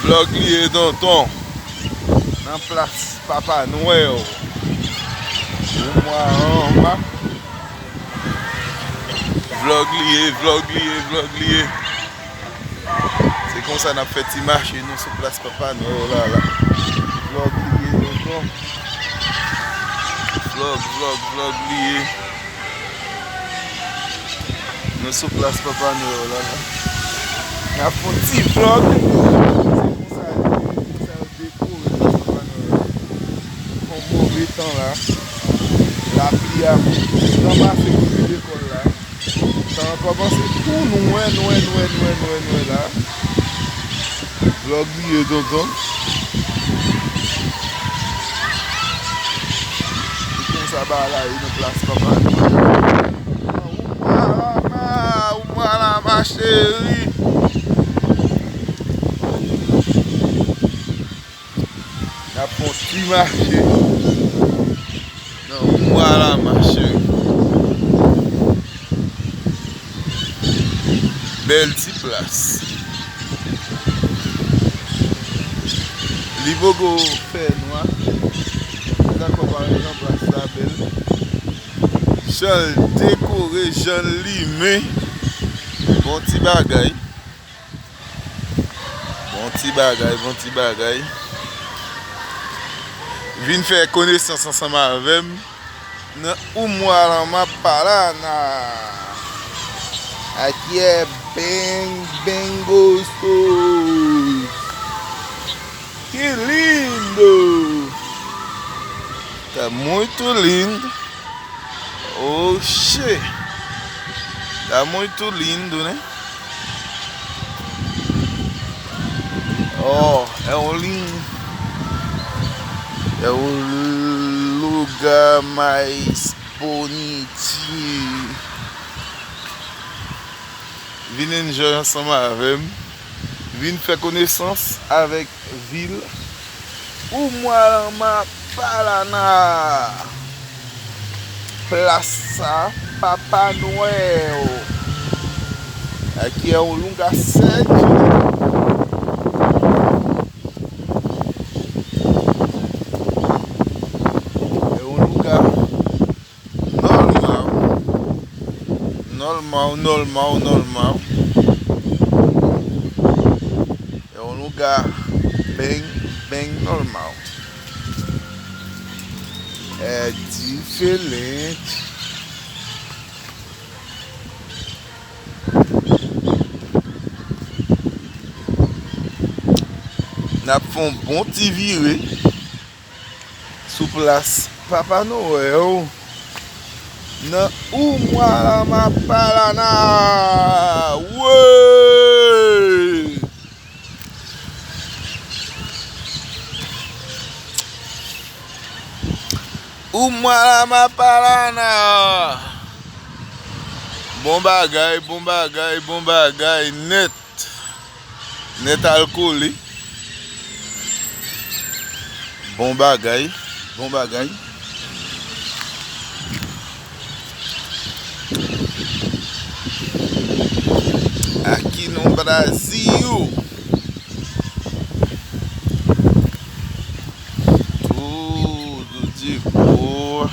Vlog liye tonton nan plas Papa Noël. Vlog liye. C'est comme ça n'a fait ti marché nous sur place Papa Noël là. Vlog liye tonton. Vlog liye. Nous sur place Papa Noël là. On a fait un petit vlog. Mauvais temps là, la pluie a ramassé le l'école là. Ça va commencer tout noir là. Vlog lié tonton. C'est comme ça bah là, il nous place Papa. Où voilà ma chérie. La petit marché. Non, voilà ma chérie. Belle petite place. Libogo fait noir. D'accord, par exemple, place la belle. Jean décoré, Jean limé. Bon petit bagay. Vin faire connaissance ensemble avec moi. Umuarama Parana. Aqui é bem gostoso. Que lindo! Tá muito lindo. Oxê! Tá muito lindo, né? Ó, é um lindo. É o lugar mais bonitinho. Venez enjoy ensemble avec moi. Venez faire connaissance avec ville Umuarama Parana. Place Papa Noël. Aqui é um lugar sério. Normal. É um lugar bem normal. É diferente. N'a fait un bon petit viré sous place Papa Noël. Na Umuarama Parana. Ué! Umuarama Parana. Bon bagay net alcoolé. Bon bagay. Aqui no Brasil, tudo de boa.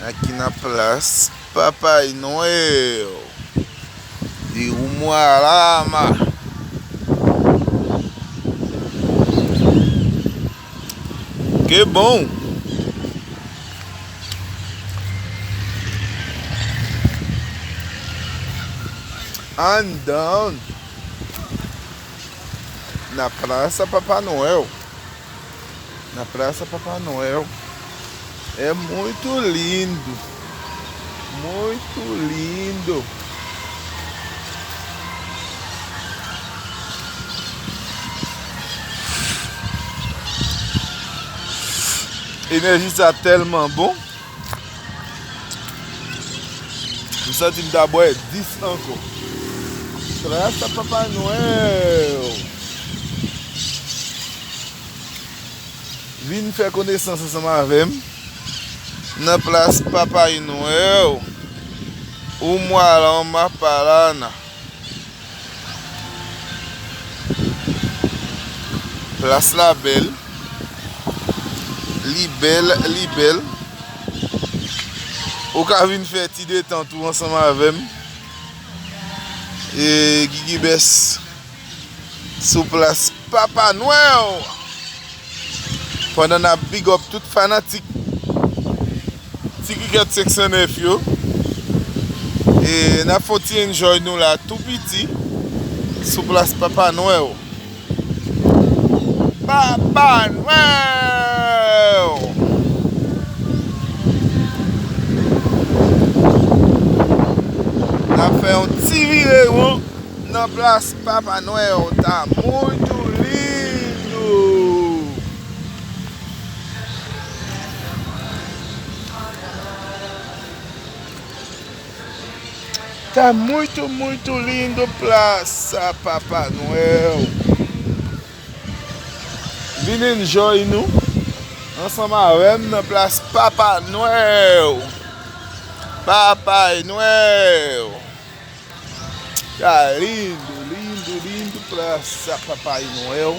Aqui na Praça Papai Noel de Umuarama. Que bom! Andando na Praça Papai Noel. É muito lindo. L'énergie ça tellement bon. Je sens que d'abord 10 encore. Praça Papai Noël. Vim faire connaissance ensemble avec moi. Na Place Papai Noel, Umuarama, Paraná. Place La Belle, Libelle. Ou ka vin fè ti detan tout ensemble avec et Guigui Bess sous Place Papa Noël. Pendant na big up tout fanatique Ti Cricket 509 yo. Et na foti enjoy nous là tout petit sous Place Papa Noël. Papa Noël. Na fait un petit vidéo na Place Papa Noël. Tá muito lindo. Tá muito lindo Praça Papa Noel. Vin enjoy nous ensemble avec na Place Papa Noel. Papai Noel. Tá lindo Praça Papai Noel.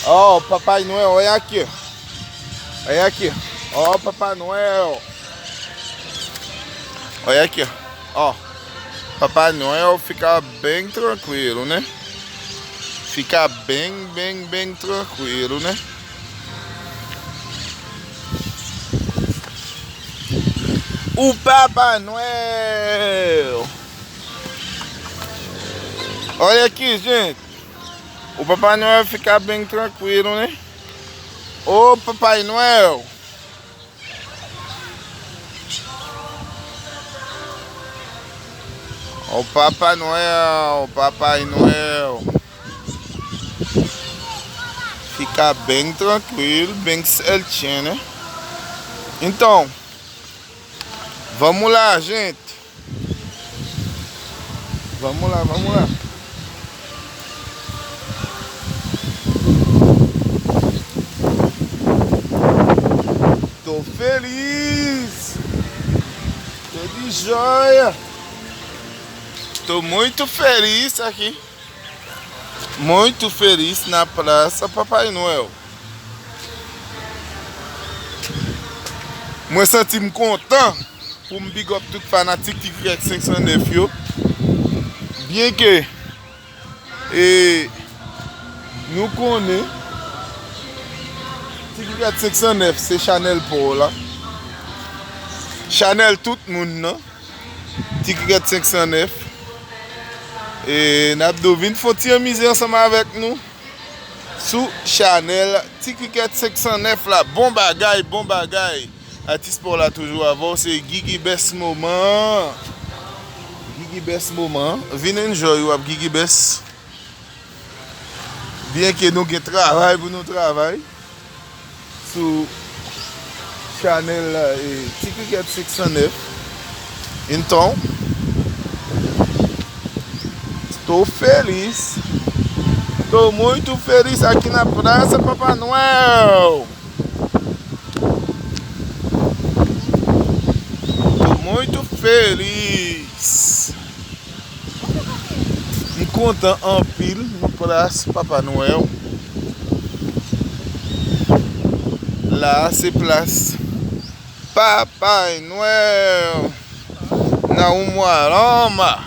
Ó, Papai Noel, olha aqui. Olha aqui. Ó, Papai Noel. Olha aqui. Ó, Papai Noel fica bem tranquilo, né? Fica bem tranquilo, né? O Papai Noel. Olha aqui, gente. O Papai Noel fica bem tranquilo, né? Ô, Papai Noel. O Papai Noel, Papai Noel. Fica bem tranquilo, bem certinho, né? Então, vamos lá, gente. Vamos lá. Tô feliz. Tô de joia. Tô muito feliz aqui. Muito feliz na Praça Papai Noel. Moi senti-me content pour me big up tout fanatique qui Cricket 509 yo. Bien que nous connaissons Cricket 509 c'est Chanel pour là. Chanel tout le monde non. Cricket 509. Et Nabdo vin foti amuser ensemble avec nous sous Chanel Cricket 509 là. Bon bagay. Artiste pour là toujours avant, c'est Guigui Bess moment. Vin enjoy ou Guigui Bess. Bien que nous avons travail pour nous travailler sous Chanel et Cricket 509. Então, estou feliz. Estou muito feliz aqui na Praça Papai Noel. Muito feliz. Me conta en pile no Place Papa Noel. Là c'est Place Papai Noel. Na Umuarama,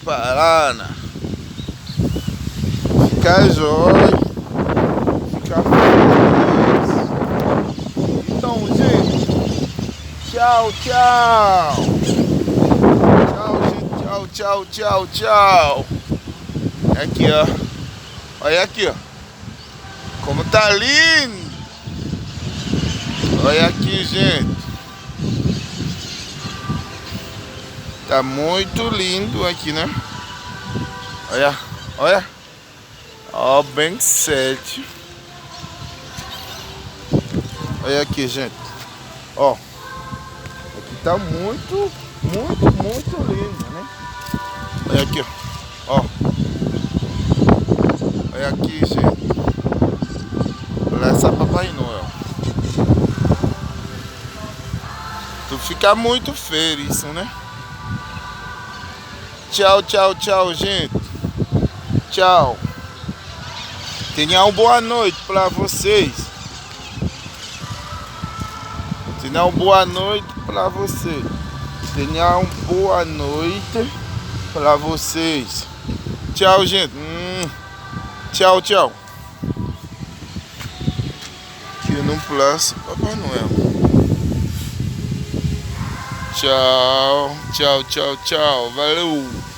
Paraná. Fica jóia. Fica feliz. Então, gente. Tchau. Tchau. Aqui, ó. Olha aqui, ó. Como tá lindo. Olha aqui, gente. Tá muito lindo aqui, né? Olha. Ó, bem certo. Olha aqui, gente. Ó. Aqui tá muito lindo, né? Olha aqui, ó. Olha aqui, gente. Olha essa Papai Noel. Fica muito feio isso, né? Tchau, tchau, tchau, gente. Tchau. Tenha uma boa noite para vocês. Tenha uma boa noite para vocês. Tenha uma boa noite para vocês. Tchau, gente. Tchau, tchau. Aqui no Plus Papai Noel. Tchau, tchau, tchau, tchau. Valeu.